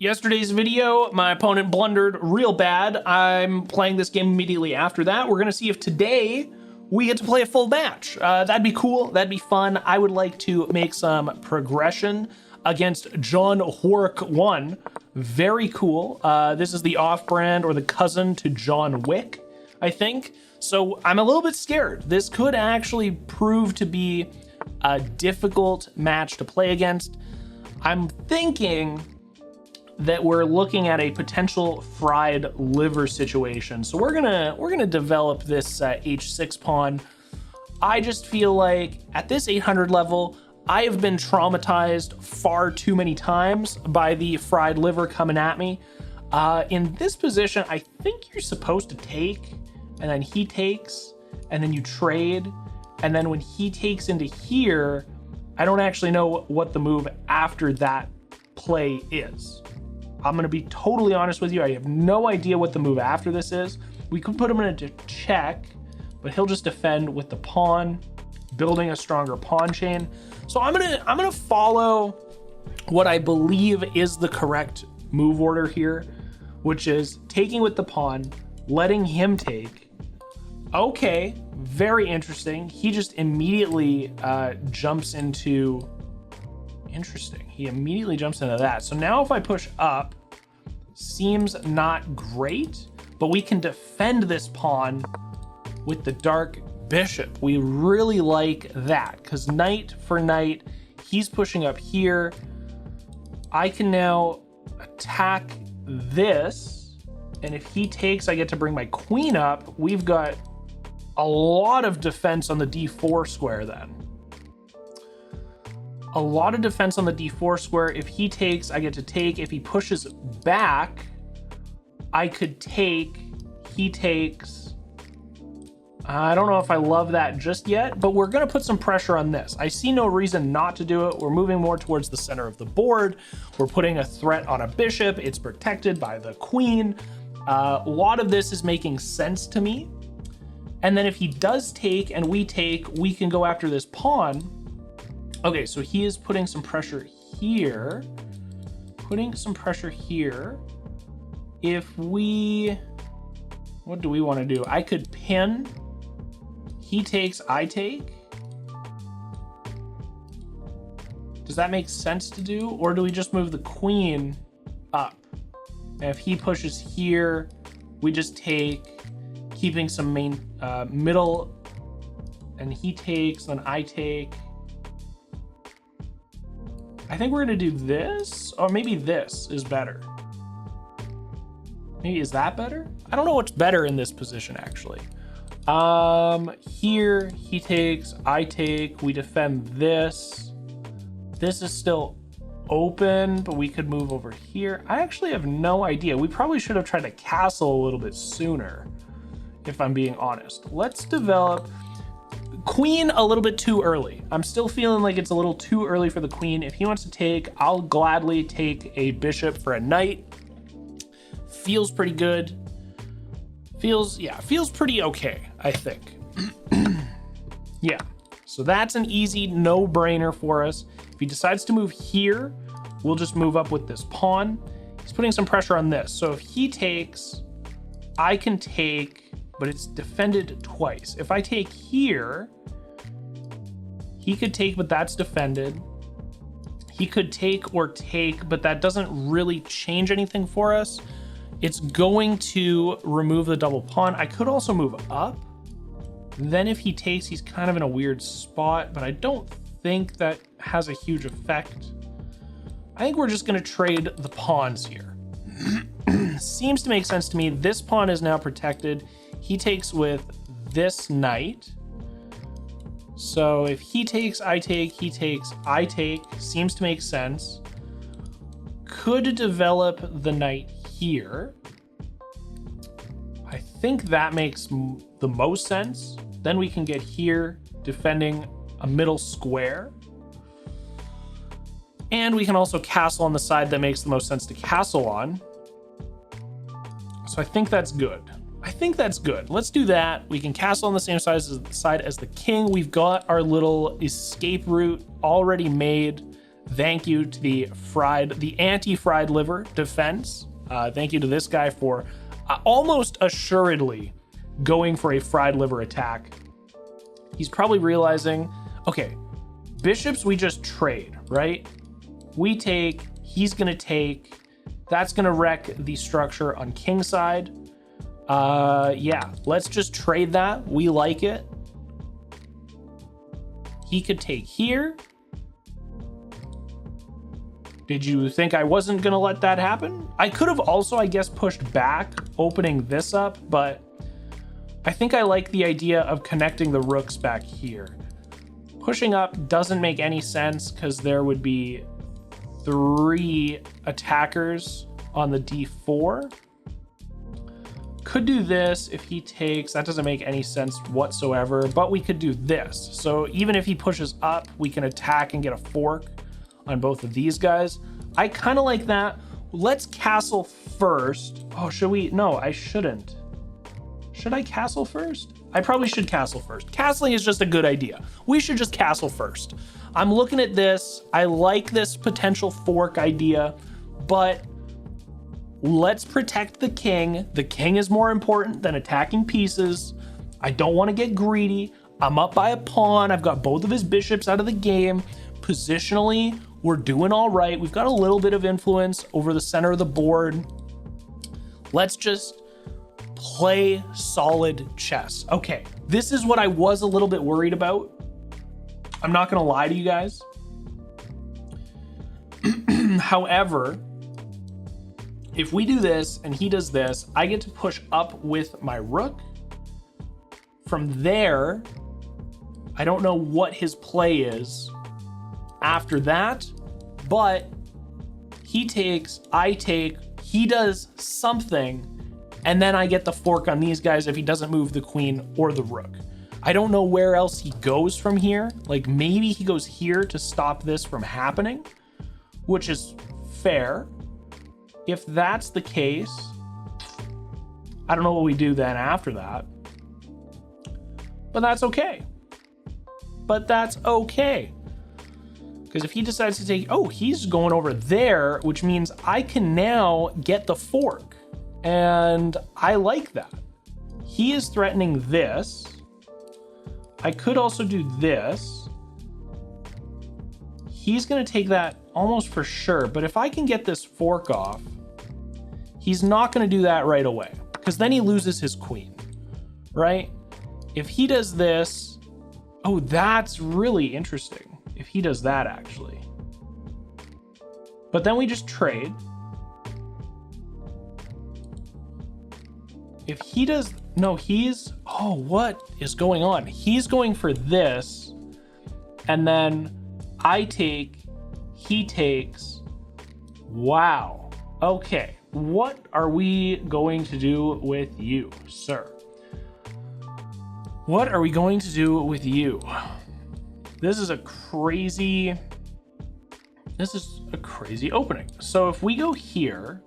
Yesterday's video, my opponent blundered real bad. I'm playing this game immediately after that. We're gonna see if today we get to play a full match. That'd be cool, that'd be fun. I would like to make some progression against John Hork 1. Very cool. This is the off-brand or the cousin to John Wick, I think. So I'm a little bit scared. This could actually prove to be a difficult match to play against. I'm thinking that we're looking at a potential fried liver situation. So we're gonna develop this h6 pawn. I just feel like at this 800 level, I have been traumatized far too many times by the fried liver coming at me. In this position, I think you're supposed to take, and then he takes, and then you trade, and then when he takes into here, I don't actually know what the move after that play is. I'm gonna be totally honest with you. I have no idea what the move after this is. We could put him in a check, but he'll just defend with the pawn, building a stronger pawn chain. So I'm gonna follow what I believe is the correct move order here, which is taking with the pawn, letting him take. Okay, very interesting. He just immediately jumps into, interesting. He immediately jumps into that. So now if I push up, seems not great, but we can defend this pawn with the dark bishop. We really like that because knight for knight, he's pushing up here. I can now attack this, and if he takes, I get to bring my queen up. We've got a lot of defense on the d4 square then. A lot of defense on the d4 square. If he takes, I get to take. If he pushes back, I could take. He takes. I don't know if I love that just yet, but we're going to put some pressure on this. I see no reason not to do it. We're moving more towards the center of the board. We're putting a threat on a bishop. It's protected by the queen. A lot of this is making sense to me. And then if he does take and we take, we can go after this pawn. Okay, so he is putting some pressure here. Putting some pressure here. If we, what do we want to do? I could pin. He takes, I take. Does that make sense to do? Or do we just move the queen up? And if he pushes here, we just take, keeping some main middle, and he takes, then I take. I think we're gonna do this, or maybe this is better. Maybe, is that better? I don't know what's better in this position, actually. Here, he takes, I take, we defend this. This is still open, but we could move over here. I actually have no idea. We probably should have tried to castle a little bit sooner, if I'm being honest. Let's develop queen a little bit too early. I'm still feeling like it's a little too early for the queen. If he wants to take, I'll gladly take a bishop for a knight. Feels pretty good. Feels pretty okay, I think. Yeah, so that's an easy no-brainer for us. If he decides to move here, we'll just move up with this pawn. He's putting some pressure on this. So if he takes, I can take, but it's defended twice. If I take here, he could take, but that's defended. He could take or take, but that doesn't really change anything for us. It's going to remove the double pawn. I could also move up. Then if he takes, he's kind of in a weird spot, but I don't think that has a huge effect. I think we're just gonna trade the pawns here. Seems to make sense to me. This pawn is now protected. He takes with this knight. So if he takes, I take, he takes, I take, seems to make sense. Could develop the knight here. I think that makes the most sense. Then we can get here, defending a middle square. And we can also castle on the side that makes the most sense to castle on. So I think that's good. I think that's good. Let's do that. We can castle on the same side as the king. We've got our little escape route already made. Thank you to the anti-fried liver defense. Thank you to this guy for almost assuredly going for a fried liver attack. He's probably realizing, okay, bishops we just trade, right? We take, he's gonna take, that's gonna wreck the structure on king side. Yeah, let's just trade that. We like it. He could take here. Did you think I wasn't gonna let that happen? I could have also, I guess, pushed back, opening this up, but I think I like the idea of connecting the rooks back here. Pushing up doesn't make any sense because there would be 3 attackers on the d4. Could do this if he takes, that doesn't make any sense whatsoever, but we could do this. So even if he pushes up, we can attack and get a fork on both of these guys. I kind of like that. Let's castle first. Oh, should we? No, I shouldn't. Should I castle first? I probably should castle first. Castling is just a good idea. We should just castle first. I'm looking at this. I like this potential fork idea, but let's protect the king. The king is more important than attacking pieces. I don't want to get greedy. I'm up by a pawn. I've got both of his bishops out of the game. Positionally, we're doing all right. We've got a little bit of influence over the center of the board. Let's just play solid chess. Okay, this is what I was a little bit worried about. I'm not gonna lie to you guys. However, if we do this and he does this, I get to push up with my rook. From there, I don't know what his play is after that, but he takes, I take, he does something, and then I get the fork on these guys if he doesn't move the queen or the rook. I don't know where else he goes from here. Like maybe he goes here to stop this from happening, which is fair. If that's the case, I don't know what we do then after that, but that's okay. But that's okay. Because if he decides to take, oh, he's going over there, which means I can now get the fork. And I like that. He is threatening this. I could also do this. He's going to take that almost for sure. But if I can get this fork off, he's not going to do that right away. Because then he loses his queen, right? If he does this, oh, that's really interesting. If he does that, actually. But then we just trade. If he does, no, he's, oh, what is going on? He's going for this, and then I take, he takes. Wow. Okay, what are we going to do with you, sir? What are we going to do with you? This is a crazy opening. So if we go here,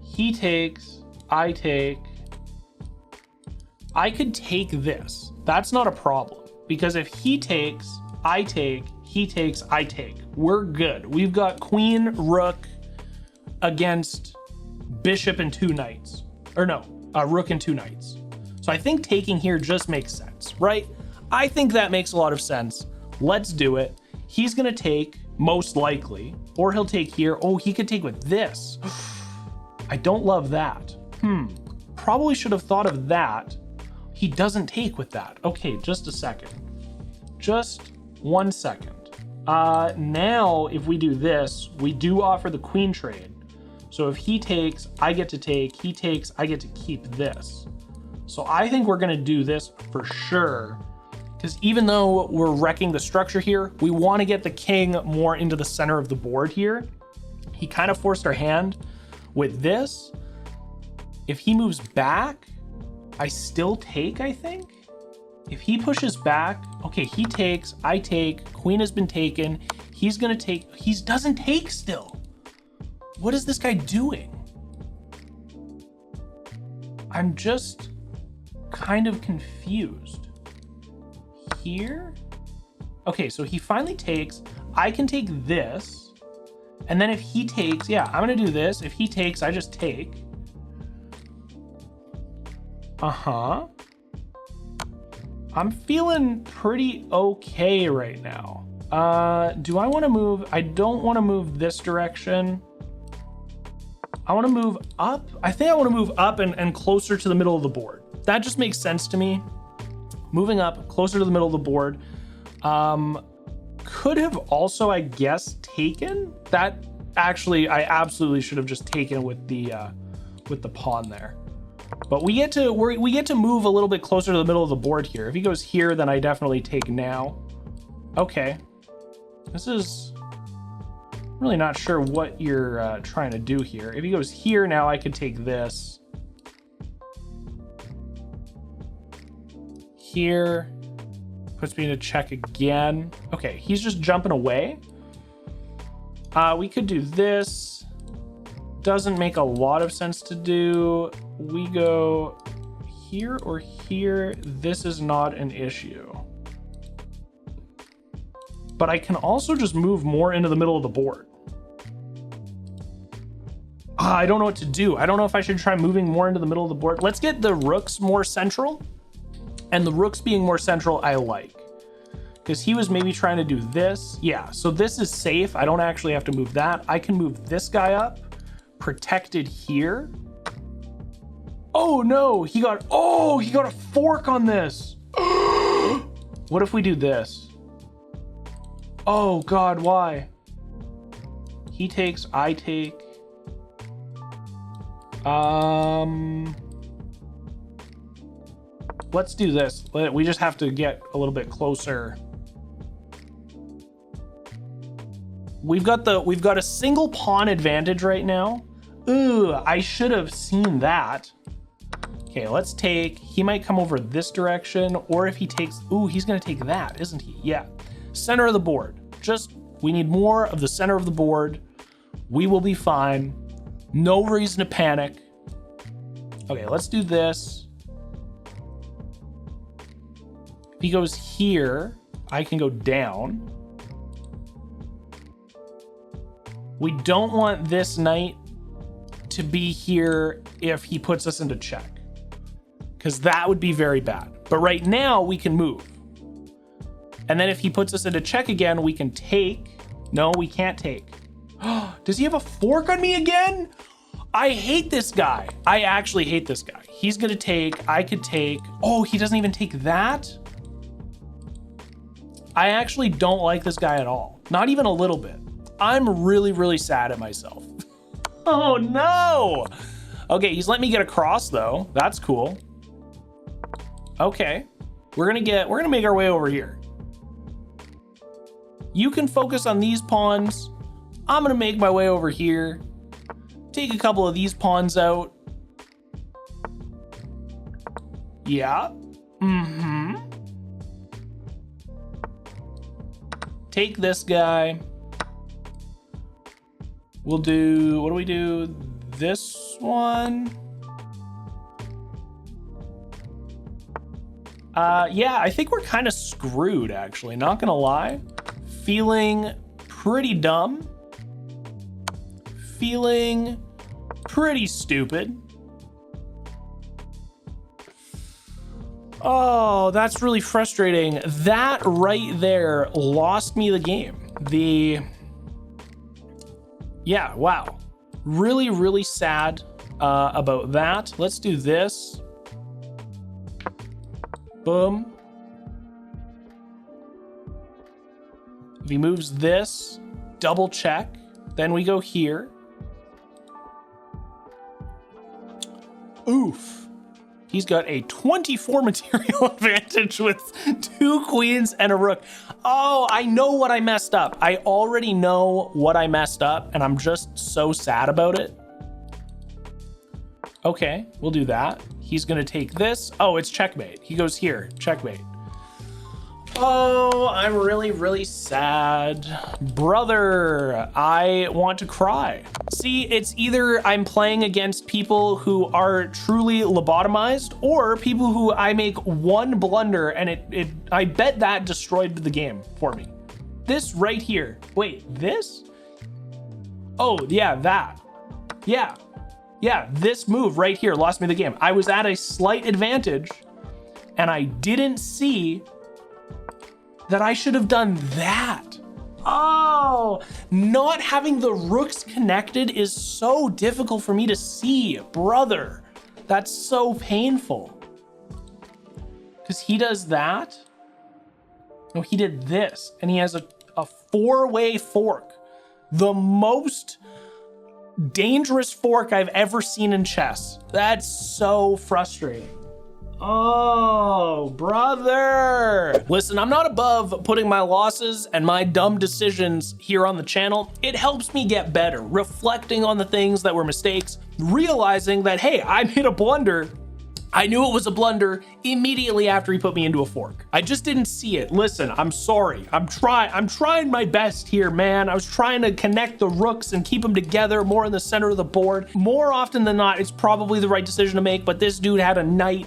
he takes, I take. I could take this. That's not a problem. Because if he takes, I take, he takes, I take. We're good. We've got queen, rook against bishop and 2 knights. Or no, rook and 2 knights. So I think taking here just makes sense, right? I think that makes a lot of sense. Let's do it. He's gonna take, most likely, or he'll take here. Oh, he could take with this. I don't love that. Probably should have thought of that. He doesn't take with that. Okay, just a second. Just 1 second. Now, if we do this, we do offer the queen trade. So if he takes, I get to take, he takes, I get to keep this. So I think we're gonna do this for sure, because even though we're wrecking the structure here, we wanna get the king more into the center of the board here. He kind of forced our hand with this. If he moves back, I still take, I think. If he pushes back, okay, he takes, I take, queen has been taken. He's gonna take, he doesn't take still. What is this guy doing? I'm just kind of confused. Here? Okay, so he finally takes, I can take this. And then if he takes, yeah, I'm gonna do this. If he takes, I just take. Uh-huh. I'm feeling pretty okay right now. Do I want to move? I don't want to move this direction. I want to move up. I think I want to move up and closer to the middle of the board. That just makes sense to me. Moving up closer to the middle of the board. Could have also, I guess, taken that. Actually, I absolutely should have just taken with the pawn there. But we get to move a little bit closer to the middle of the board here. If he goes here, then I definitely take now. Okay. This is really not sure what you're trying to do here. If he goes here now, I could take this. Here. Puts me in a check again. Okay, he's just jumping away. We could do this. Doesn't make a lot of sense to do. We go here or here. This is not an issue. But I can also just move more into the middle of the board. I don't know what to do. I don't know if I should try moving more into the middle of the board. Let's get the rooks more central. And the rooks being more central, I like. Because he was maybe trying to do this. Yeah, so this is safe. I don't actually have to move that. I can move this guy up. Protected here. Oh no, he got a fork on this. What if we do this? Oh God, why? He takes, I take. Let's do this. We just have to get a little bit closer. We've got a single pawn advantage right now. Ooh, I should have seen that. Okay, let's take, he might come over this direction, or if he takes, ooh, he's gonna take that, isn't he? Yeah, center of the board. Just, we need more of the center of the board. We will be fine. No reason to panic. Okay, let's do this. If he goes here, I can go down. We don't want this knight to be here if he puts us into check, because that would be very bad. But right now we can move. And then if he puts us into check again, we can take. No, we can't take. Does he have a fork on me again? I hate this guy. I actually hate this guy. He's gonna take, I could take. Oh, he doesn't even take that? I actually don't like this guy at all. Not even a little bit. I'm really, really sad at myself. Oh no! Okay, he's letting me get across though. That's cool. Okay, we're gonna make our way over here. You can focus on these pawns. I'm gonna make my way over here. Take a couple of these pawns out. Yeah. Mm-hmm. Take this guy. We'll do, what do we do? This one. Yeah, I think we're kind of screwed actually, not gonna lie. Feeling pretty dumb. Feeling pretty stupid. Oh, that's really frustrating. That right there lost me the game. Yeah, wow. Really, really sad about that. Let's do this. Boom. If he moves this, double check. Then we go here. Oof. He's got a 24 material advantage with 2 queens and a rook. Oh, I know what I messed up. I already know what I messed up, and I'm just so sad about it. Okay, we'll do that. He's gonna take this. Oh, it's checkmate. He goes here, checkmate. Oh, I'm really, really sad. Brother, I want to cry. See, it's either I'm playing against people who are truly lobotomized or people who I make one blunder and I bet that destroyed the game for me. This right here. Wait, this? Oh, yeah, that. Yeah. Yeah, this move right here lost me the game. I was at a slight advantage and I didn't see that I should have done that. Oh, not having the rooks connected is so difficult for me to see, brother. That's so painful. Because he does that. No, he did this, and he has a four-way fork. The most dangerous fork I've ever seen in chess. That's so frustrating. Oh, brother. Listen, I'm not above putting my losses and my dumb decisions here on the channel. It helps me get better, reflecting on the things that were mistakes, realizing that, hey, I made a blunder. I knew it was a blunder immediately after he put me into a fork. I just didn't see it. Listen, I'm sorry. I'm trying my best here, man. I was trying to connect the rooks and keep them together more in the center of the board. More often than not, it's probably the right decision to make, but this dude had a knight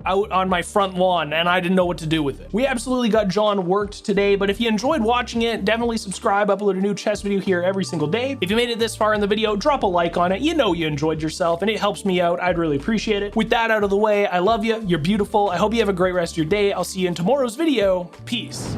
out on my front lawn and I didn't know what to do with it. We absolutely got John worked today, but if you enjoyed watching it, definitely subscribe. Upload a new chess video here every single day. If you made it this far in the video, drop a like on it. You know you enjoyed yourself and it helps me out. I'd really appreciate it. With that out of the way, I love you. You're beautiful. I hope you have a great rest of your day. I'll see you in tomorrow's video. Peace.